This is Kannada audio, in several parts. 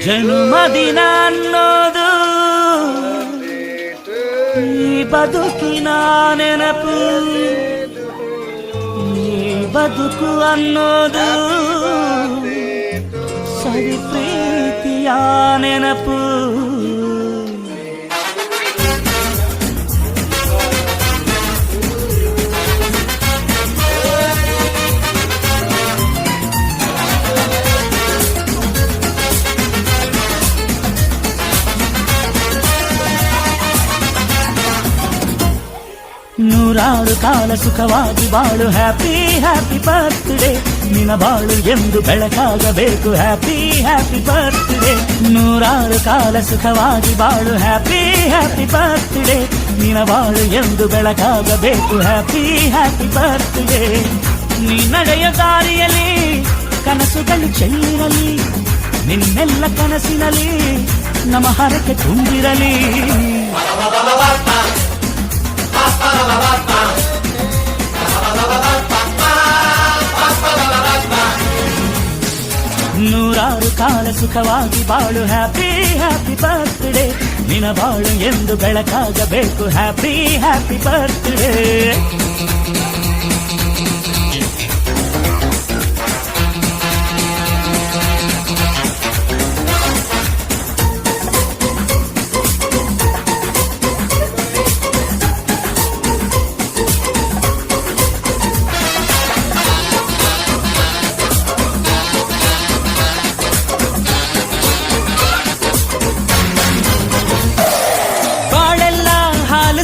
ಜನ್ಮದಿನ ಅನ್ನೋದು ಈ ಬದುಕಿನ ನೆನಪು, ಈ ಬದುಕು ಅನ್ನೋದು ಸರಿ ಪ್ರೀತಿಯ ನೆನಪು. ನೂರಾರು ಕಾಲ ಸುಖವಾಗಿ ಬಾಳು, ಹ್ಯಾಪಿ ಹ್ಯಾಪಿ ಬರ್ತ್ಡೇ. ನಿನ್ನ ಬಾಳು ಎಂದು ಬೆಳಕಾಗಬೇಕು, ಹ್ಯಾಪಿ ಹ್ಯಾಪಿ ಬರ್ತ್ಡೇ. ನೂರಾರು ಕಾಲ ಸುಖವಾಗಿ ಬಾಳು, ಹ್ಯಾಪಿ ಹ್ಯಾಪಿ ಬರ್ತ್ಡೇ. ನಿನ್ನ ಬಾಳು ಎಂದು ಬೆಳಕಾಗಬೇಕು, ಹ್ಯಾಪಿ ಹ್ಯಾಪಿ ಬರ್ತ್ಡೇ. ನೀ ನಡೆಯ ದಾರಿಯಲ್ಲಿ ಕನಸುಗಳು ಚೆಲ್ಲಿರಲಿ, ನಿನ್ನೆಲ್ಲ ಕನಸಿನಲ್ಲಿ ನಮ್ಮ ಹರಕೆ ತುಂಬಿರಲಿ. ನೂರಾರು ಕಾಲ ಸುಖವಾಗಿ ಬಾಳು, ಹ್ಯಾಪಿ ಹ್ಯಾಪಿ ಬರ್ತ್ಡೇ. ನಿನ್ನ ಬಾಳು ಎಂದು ಬೆಳಕಾಗಬೇಕು, ಹ್ಯಾಪಿ ಹ್ಯಾಪಿ ಬರ್ತ್ಡೇ.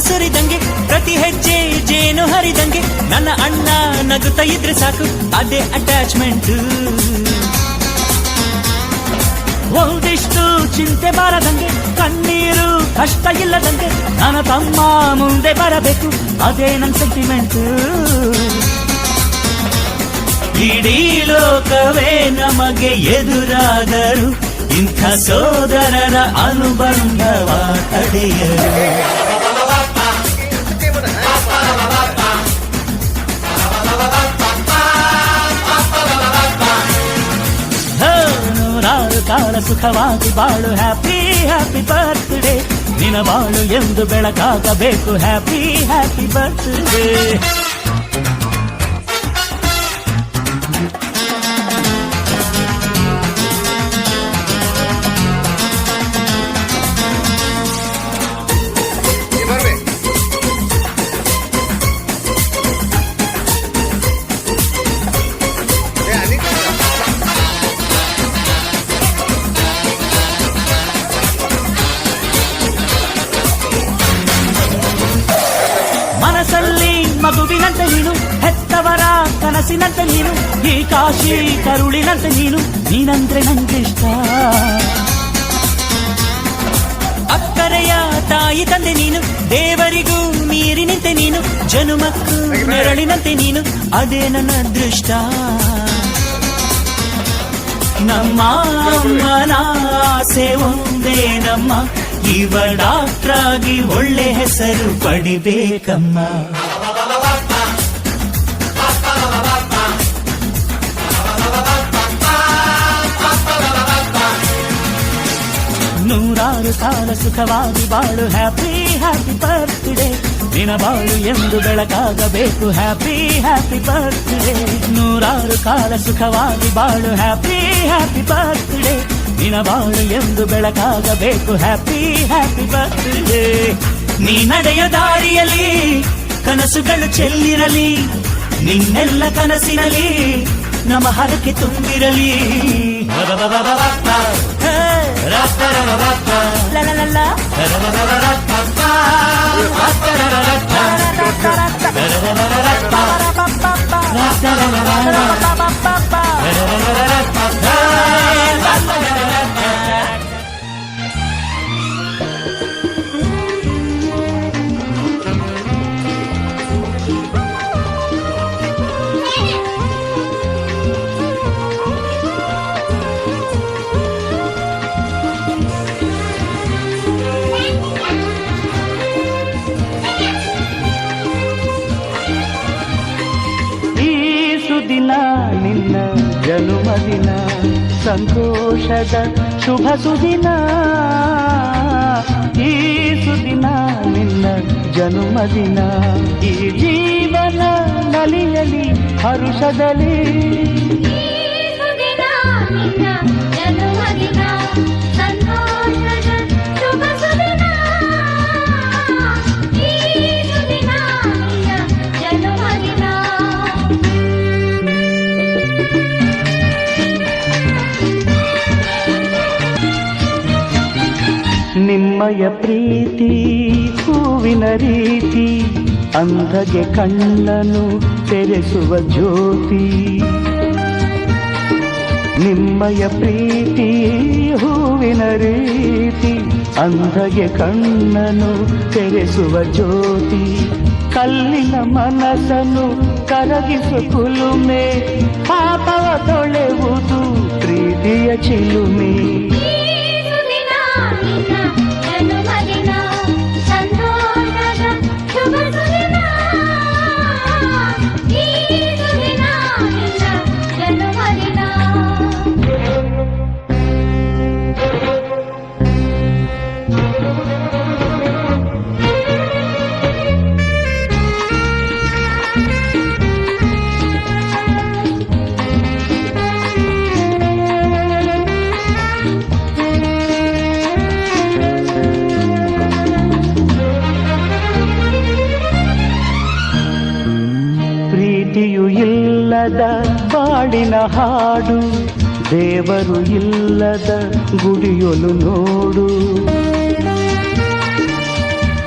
ಸುರಿದಂಗೆ ಪ್ರತಿ ಹೆಜ್ಜೆ ಜೇನು ಹರಿದಂಗೆ, ನನ್ನ ಅಣ್ಣ ನಗುತ್ತಾ ಇದ್ರೆ ಸಾಕು, ಅದೇ ಅಟ್ಯಾಚ್ಮೆಂಟ್. ಒಂದಿಷ್ಟು ಚಿಂತೆ ಬಾರದಂಗೆ, ಕಣ್ಣೀರು ಕಷ್ಟ ಇಲ್ಲದಂಗೆ, ನನ್ನ ತಮ್ಮ ಮುಂದೆ ಬರಬೇಕು, ಅದೇ ನನ್ನ ಸೆಂಟಿಮೆಂಟ್. ಇಡೀ ಲೋಕವೇ ನಮಗೆ ಎದುರಾದರು, ಇಂಥ ಸೋದರರ ಅನುಬಂಧವ ತಡೆಯರು. ನೂರಾರು ಕಾಲ ಸುಖವಾಗಿ ಬಾಳು, ಹ್ಯಾಪಿ ಹ್ಯಾಪಿ ಬರ್ತ್ಡೇ. ನಿನ್ನ ಬಾಳು ಎಂದು ಬೆಳಕಾಗಬೇಕು, ಹ್ಯಾಪಿ ಹ್ಯಾಪಿ ಬರ್ತ್ಡೇ. ಮನಸ್ಸಲ್ಲಿ ಮಗುವಿನಂತೆ ನೀನು, ಹೆತ್ತವರ ಕನಸಿನಂತೆ ನೀನು, ಈ ಕಾಶಿ ಕರುಳಿನಂತೆ ನೀನು, ನೀನಂದ್ರೆ ನಂಗಿಷ್ಟ. ಅಕ್ಕರೆಯ ತಾಯಿ ತಂದೆ ನೀನು, ದೇವರಿಗೂ ನೀರಿನಂತೆ ನೀನು, ಜನುಮಕ್ಕೂ ನೆರಳಿನಂತೆ ನೀನು, ಅದೇ ನನ್ನ ಅದೃಷ್ಟ. ನಮ್ಮ ಅಮ್ಮನ ಆಸೆ ಒಂದೇ ನಮ್ಮ, ಇವ ಡಾಕ್ಟ್ರಾಗಿ ಒಳ್ಳೆ ಹೆಸರು ಪಡಿಬೇಕಮ್ಮ. ನೂರಾರು ಕಾಲ ಸುಖವಾಗಿ ಬಾಳು, ಹ್ಯಾಪಿ ಹ್ಯಾಪಿ ಬರ್ತ್ಡೇ. ನಿನ್ನ ಬಾಳು ಎಂದು ಬೆಳಕಾಗಬೇಕು, ಹ್ಯಾಪಿ ಹ್ಯಾಪಿ ಬರ್ತ್ಡೇ. ನೂರಾರು ಕಾಲ ಸುಖವಾಗಿ ಬಾಳು, ಹ್ಯಾಪಿ ಹ್ಯಾಪಿ ಬರ್ತ್ಡೇ. ನಿನ್ನ ಬಾಳು ಎಂದು ಬೆಳಕಾಗಬೇಕು, ಹ್ಯಾಪಿ ಹ್ಯಾಪಿ ಬರ್ತ್ಡೇ. ನೀ ನಡೆಯ ದಾರಿಯಲ್ಲಿ ಕನಸುಗಳು ಚೆಲ್ಲಿರಲಿ, ನಿನ್ನೆಲ್ಲ ಕನಸಿನಲ್ಲಿ ನಮ್ಮ ಹರಕೆ ತುಂಬಿರಲಿ. ದಿನ ನಿನ್ನ ಜನುಮದಿನ ಸಂತೋಷದ ಶುಭ ಸುದಿನ, ಈ ಸುದಿನ ನಿನ್ನ ಜನ್ಮದಿನ. ಈ ಜೀವನ ನಲಿಯಲಿ ಹರುಷದಲ್ಲಿ, ನಿಮ್ಮಯ ಪ್ರೀತಿ ಹೂವಿನ ರೀತಿ, ಅಂಧಗೆ ಕಣ್ಣನು ತೆರೆಸುವ ಜ್ಯೋತಿ. ನಿಮ್ಮಯ ಪ್ರೀತಿ ಹೂವಿನ ರೀತಿ, ಅಂಧಗೆ ಕಣ್ಣನು ತೆರೆಸುವ ಜ್ಯೋತಿ. ಕಲ್ಲಿನ ಮನಸ್ಸನ್ನು ಕರಗಿಸು ಕುಲುಮೆ, ಪಾಪವ ತೊಳೆವುದು ಪ್ರೀತಿಯ ಚಿಲುಮೆ. ಪ್ರೀತಿಯು ಇಲ್ಲದ ಬಾಳಿನ ಹಾಡು, ದೇವರು ಇಲ್ಲದ ಗುಡಿಯೊಲು ನೋಡು.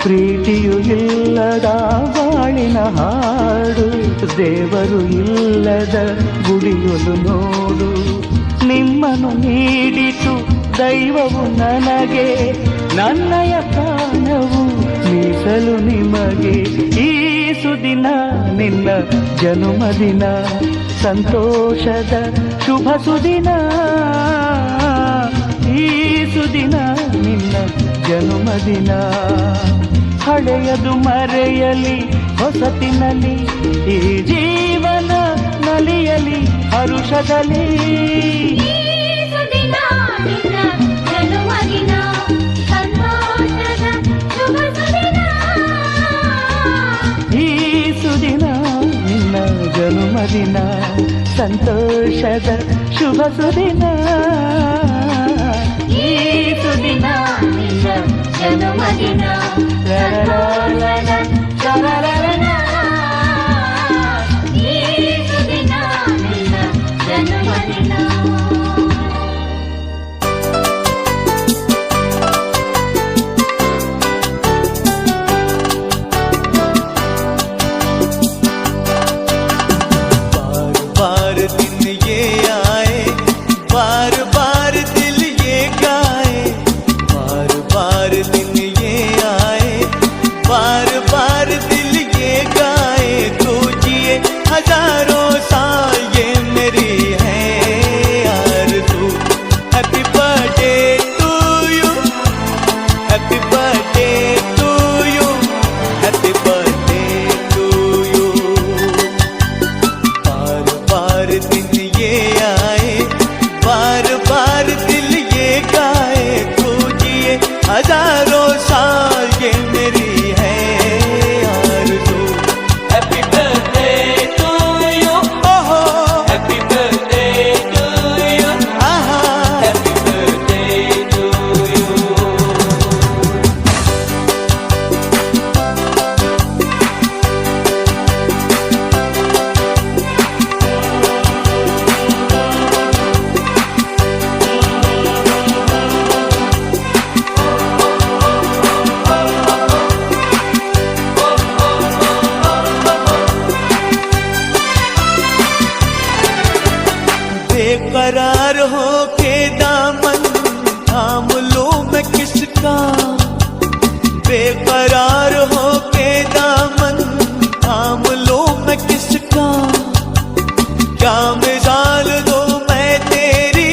ಪ್ರೀತಿಯು ಇಲ್ಲದ ಬಾಳಿನ ಹಾಡು, ದೇವರು ಇಲ್ಲದ ಗುಡಿಯೊಲು ನೋಡು. ನಿಮ್ಮನ್ನು ನೀಡಿತು ದೈವವು ನನಗೆ, ನನ್ನಯ ಪ್ರಾಣವು ಮೀಸಲು ನಿಮಗೆ. ಈ ಸುದಿನ ನಿನ್ನ ಜನ್ಮದಿನ, ಸಂತೋಷದ ಶುಭ ಸುದಿನ. ಈ ಸುದಿನ ನಿನ್ನ ಜನ್ಮದಿನ. ಹಳೆಯದು ಮರೆಯಲಿ ಹೊಸತಿನಲ್ಲಿ, ಈ ಜೀವನ ನಲಿಯಲಿ ಹರುಷದಲ್ಲಿ. ಈ ಸುದಿನ ನಿನ್ನ ಜನ್ಮದಿನ, ಸಂತೋಷದ ಶುಭ ಸುದಿನ. ಈ ಸುದಿನ ನಿನ್ನ ಜನ್ಮದಿನ. ಈ ಸುದಿನ ನಿನ್ನ ಜನ್ಮದಿನ. हजारों साल ये मेरी है आरज़ू। हैप्पी बर्थडे टू यू, ओहो हैप्पी बर्थडे टू यू, आहा हैप्पी बर्थडे टू यू। बेकरार हो के दामन थाम लो मैं किसका, बेकरार हो के दामन थाम लो मैं किसका। क्या मिसाल दो मैं तेरी,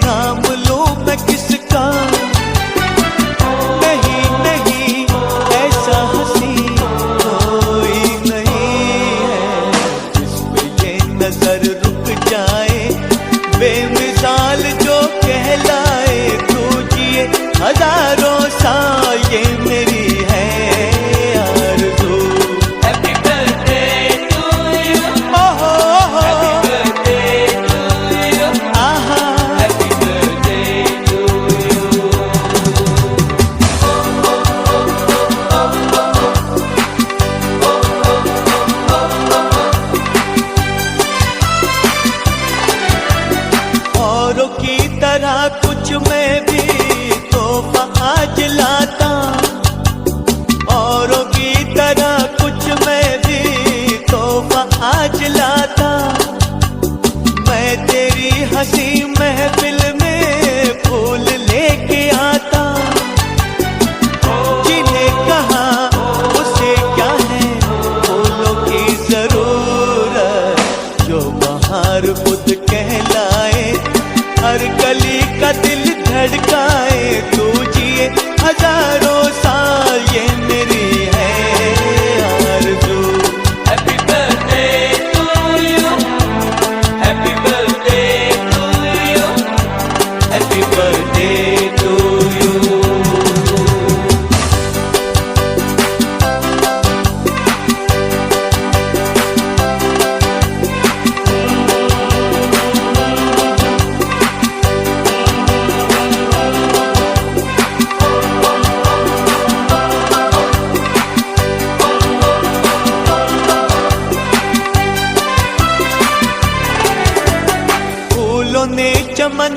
नाम लो मैं किसका। नहीं नहीं ऐसा हंसी कोई नहीं है, जिस पे ये नजर रुक जाए बेमिसाल तरह कुछ मैं भी तोहफा आज लाता, औरों की तरह कुछ मैं भी तोहफा आज लाता। मैं तेरी हंसी महफिल में फूल लेके आता, जिन्हें कहा उसे क्या है फूलों की जरूरत, जो बहार खुद कहलाए, हर कली का दिल धड़काए। तू जिए हजारों साल ये मेरी है आरज़ू। Happy birthday to you. Happy birthday to you. Happy birthday to you. फूलों ने चमन